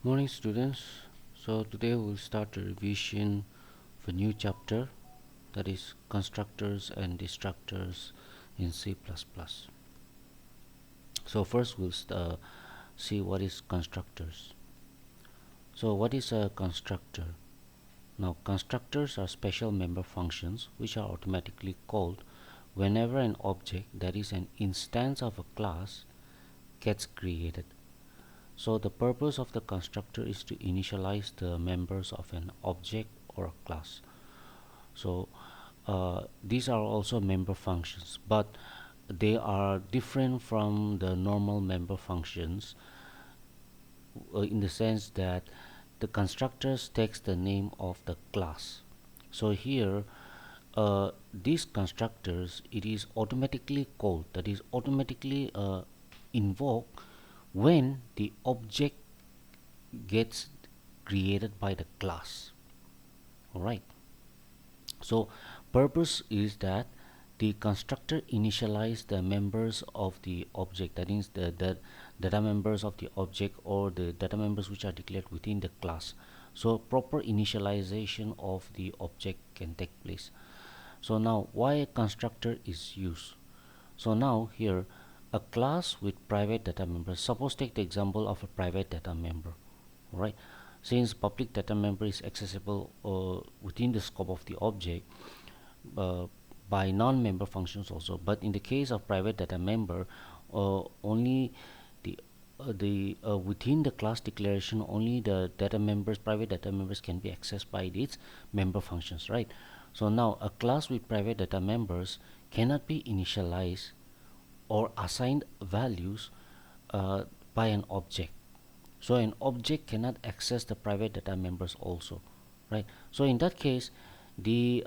Morning students. So today we'll start a revision of a new chapter, that is constructors and destructors in C++. So first we'll see what is constructors. So what is a constructor? Now constructors are special member functions which are automatically called whenever an object, that is an instance of a class, gets created. So the purpose of the constructor is to initialize the members of an object or a class. So these are also member functions, but they are different from the normal member functions in the sense that the constructors takes the name of the class. So here these constructors, it is automatically called, that is automatically invoked when the object gets created by the class. Alright, so purpose is that the constructor initialize the members of the object, that means the data members of the object or the data members which are declared within the class. So proper initialization of the object can take place. So now why a constructor is used? So now here a class with private data members, suppose take the example of a private data member, right? Since public data member is accessible within the scope of the object by non-member functions also, but in the case of private data member, only the within the class declaration, only the data members, private data members, can be accessed by its member functions, right? So now a class with private data members cannot be initialized or assigned values by an object. So an object cannot access the private data members also, right? So in that case, the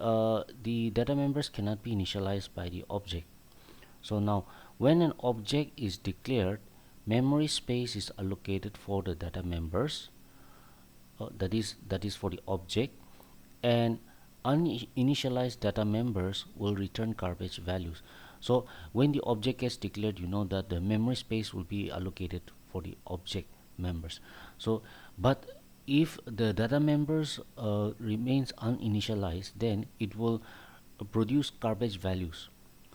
data members cannot be initialized by the object. So now when an object is declared, memory space is allocated for the data members, that is for the object, and uninitialized data members will return garbage values. So when the object gets declared, you know that the memory space will be allocated for the object members. So but if the data members remains uninitialized, then it will produce garbage values.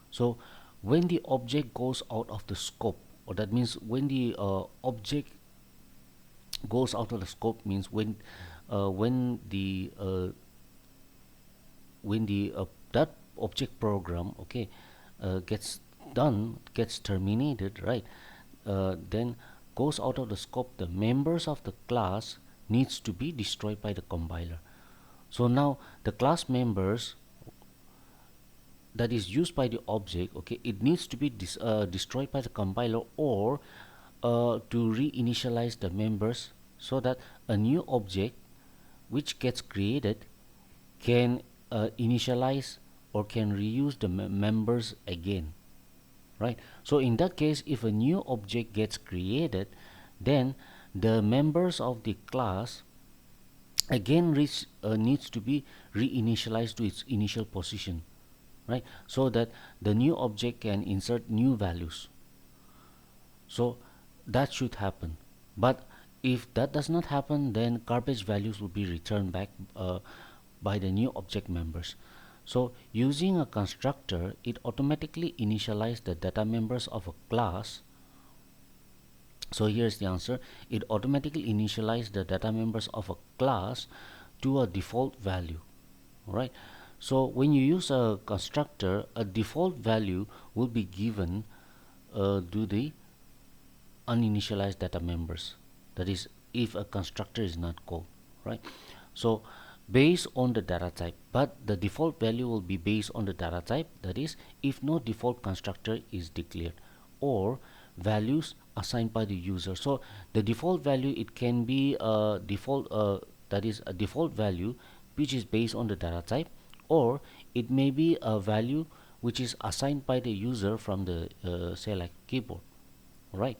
So when the object goes out of the scope, or that means when the object goes out of the scope, means when that object program, okay, gets done, gets terminated, right? Then goes out of the scope, the members of the class needs to be destroyed by the compiler. So now the class members that is used by the object, okay, it needs to be destroyed by the compiler, or to reinitialize the members so that a new object which gets created can initialize or can reuse the members again, right? So in that case, if a new object gets created, then the members of the class again needs to be reinitialized to its initial position, right? So that the new object can insert new values. So that should happen. But if that does not happen, then garbage values will be returned back by the new object members. So using a constructor, it automatically initializes the data members of a class. So here's the answer. It automatically initializes the data members of a class to a default value, right? So when you use a constructor, a default value will be given to the uninitialized data members, that is if a constructor is not called, right? So based on the data type, but the default value will be based on the data type, that is if no default constructor is declared, or values assigned by the user. So the default value, it can be a default that is a default value which is based on the data type, or it may be a value which is assigned by the user from the say like keyboard, right?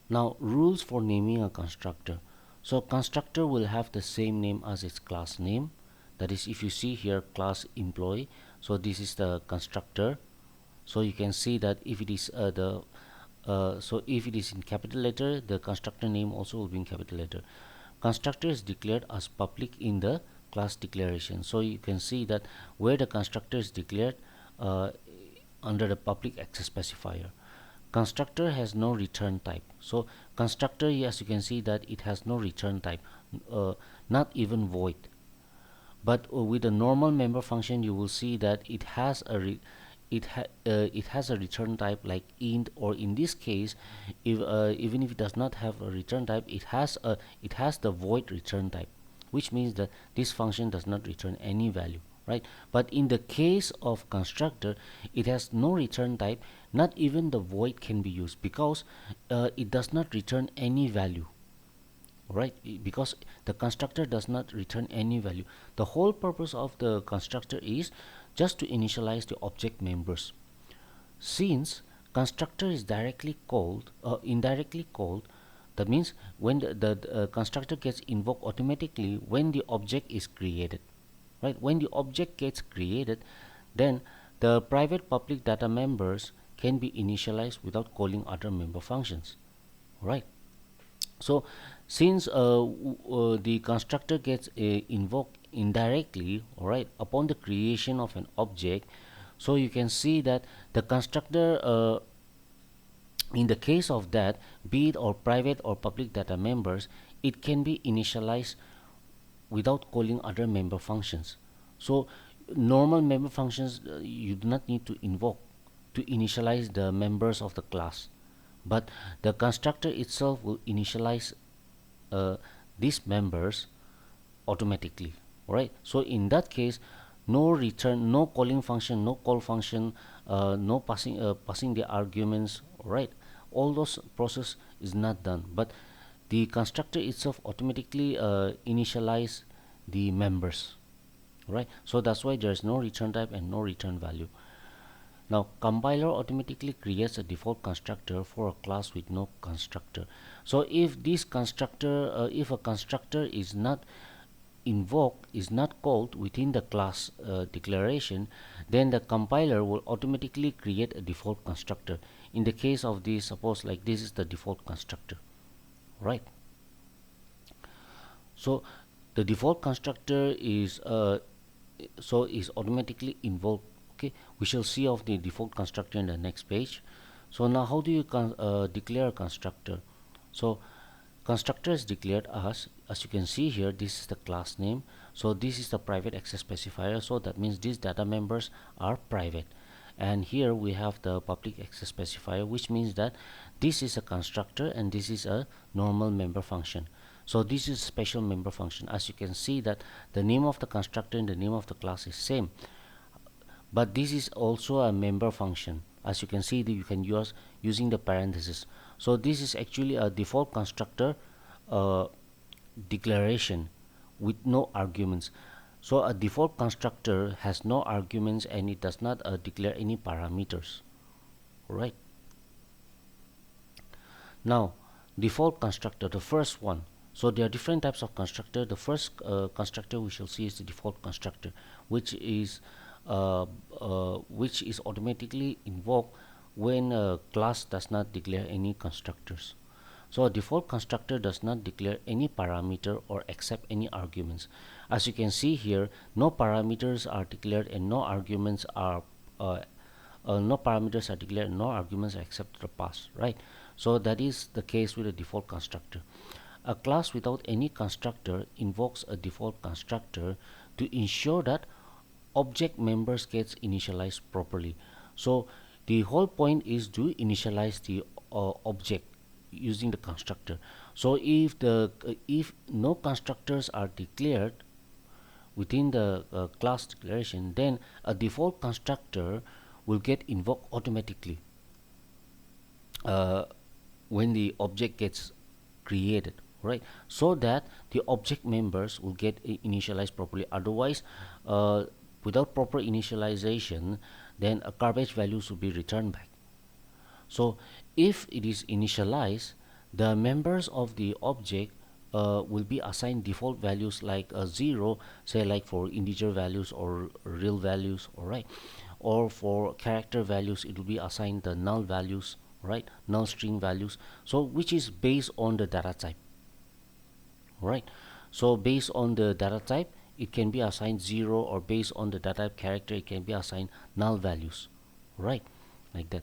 Now rules for naming a constructor. So constructor will have the same name as its class name, that is if you see here class employee, so this is the constructor. So you can see that if it is so if it is in capital letter, the constructor name also will be in capital letter. Constructor is declared as public in the class declaration. So you can see that where the constructor is declared uh, under the public access specifier. Constructor has no return type. So constructor, yes, you can see that it has no return type, not even void. But with a normal member function, you will see that it has a it has a return type like int, or in this case, if even if it does not have a return type, it has the void return type, which means that this function does not return any value, right? But in the case of constructor, it has no return type, not even the void can be used, because it does not return any value, right? Because the constructor does not return any value. The whole purpose of the constructor is just to initialize the object members. Since constructor is directly called indirectly called, that means when the constructor gets invoked automatically when the object is created, right? When the object gets created, then the private public data members can be initialized without calling other member functions, right? So since the constructor gets invoked indirectly, all right, upon the creation of an object, so you can see that the constructor in the case of that, be it or private or public data members, it can be initialized without calling other member functions. So normal member functions, you do not need to invoke to initialize the members of the class, but the constructor itself will initialize uh, these members automatically, right? So in that case, no return, no calling function, no call function, no passing the arguments, right? All those process is not done, but the constructor itself automatically initialize the members, right? So that's why there is no return type and no return value. Now compiler automatically creates a default constructor for a class with no constructor. So if this constructor, if a constructor is not invoked, is not called within the class declaration, then the compiler will automatically create a default constructor. In the case of this, suppose like this is the default constructor, right? So the default constructor is is automatically invoked. Okay, we shall see of the default constructor in the next page. So now how do you declare a constructor? So constructor is declared as you can see here, this is the class name, so this is the private access specifier, so that means these data members are private, and here we have the public access specifier, which means that this is a constructor and this is a normal member function. So this is special member function. As you can see that the name of the constructor and the name of the class is same, but this is also a member function. As you can see that you can use using the parenthesis. So this is actually a default constructor declaration with no arguments. So a default constructor has no arguments and it does not declare any parameters, right? Now default constructor, the first one. So there are different types of constructor. The first constructor we shall see is the default constructor, which is automatically invoked when a class does not declare any constructors. So a default constructor does not declare any parameter or accept any arguments. As you can see here, no parameters are declared and no arguments are no parameters are declared, no arguments are accepted or passed, right? So that is the case with a default constructor. A class without any constructor invokes a default constructor to ensure that object members gets initialized properly. So the whole point is to initialize the object using the constructor. So if no constructors are declared within the class declaration, then a default constructor will get invoked automatically when the object gets created, right? So that the object members will get initialized properly. Otherwise, without proper initialization, then a garbage values will be returned back. So if it is initialized, the members of the object will be assigned default values like 0, say like for integer values or real values, alright, or for character values it will be assigned the null values, right? Null string values, so which is based on the data type, right? So based on the data type, it can be assigned 0, or based on the data type character, it can be assigned null values, right? Like that.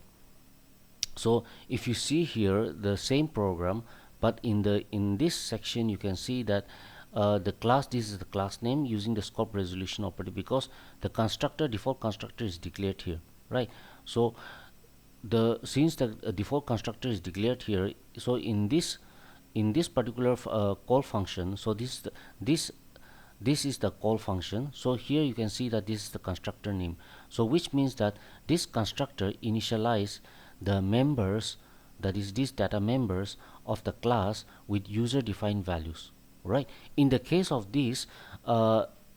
So if you see here the same program, but in this section you can see that the class, this is the class name using the scope resolution operator, because the constructor, default constructor, is declared here, right? So the since the default constructor is declared here, so in this particular call function, so this is the call function. So here you can see that this is the constructor name, so which means that this constructor initialize the members, that is these data members of the class, with user defined values, right? In the case of this,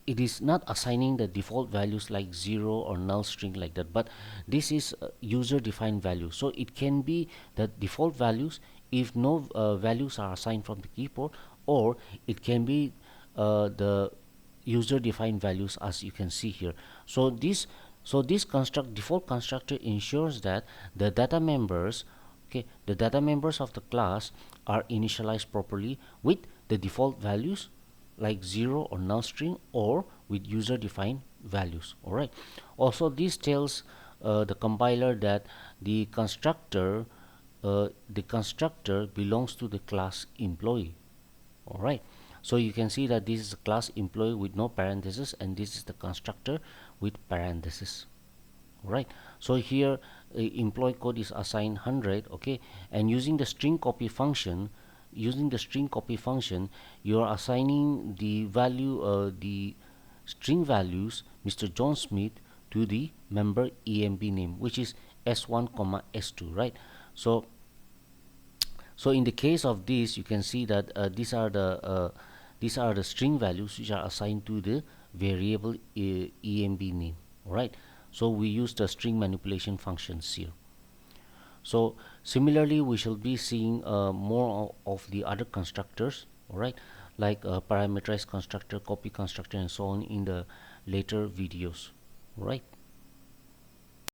it is not assigning the default values like 0 or null string like that, but this is user defined value. So it can be the default values if no values are assigned from the keyboard, or it can be the user defined values, as you can see here. So this default constructor ensures that the data members, okay, the data members of the class are initialized properly with the default values like 0 or null string, or with user defined values. All right. Also, this tells the compiler that the constructor belongs to the class employee. All right. So you can see that this is a class employee with no parentheses, and this is the constructor with parentheses. Right. So here employee code is assigned 100, okay, and using the string copy function, you are assigning the value, the string values Mr. John Smith, to the member EMB name, which is S1 comma S2, right? So in the case of this, you can see that these are the string values which are assigned to the variable EMB name, right? So we use the string manipulation functions here. So similarly, we shall be seeing more of the other constructors, all right, like parameterized constructor, copy constructor, and so on in the later videos, right?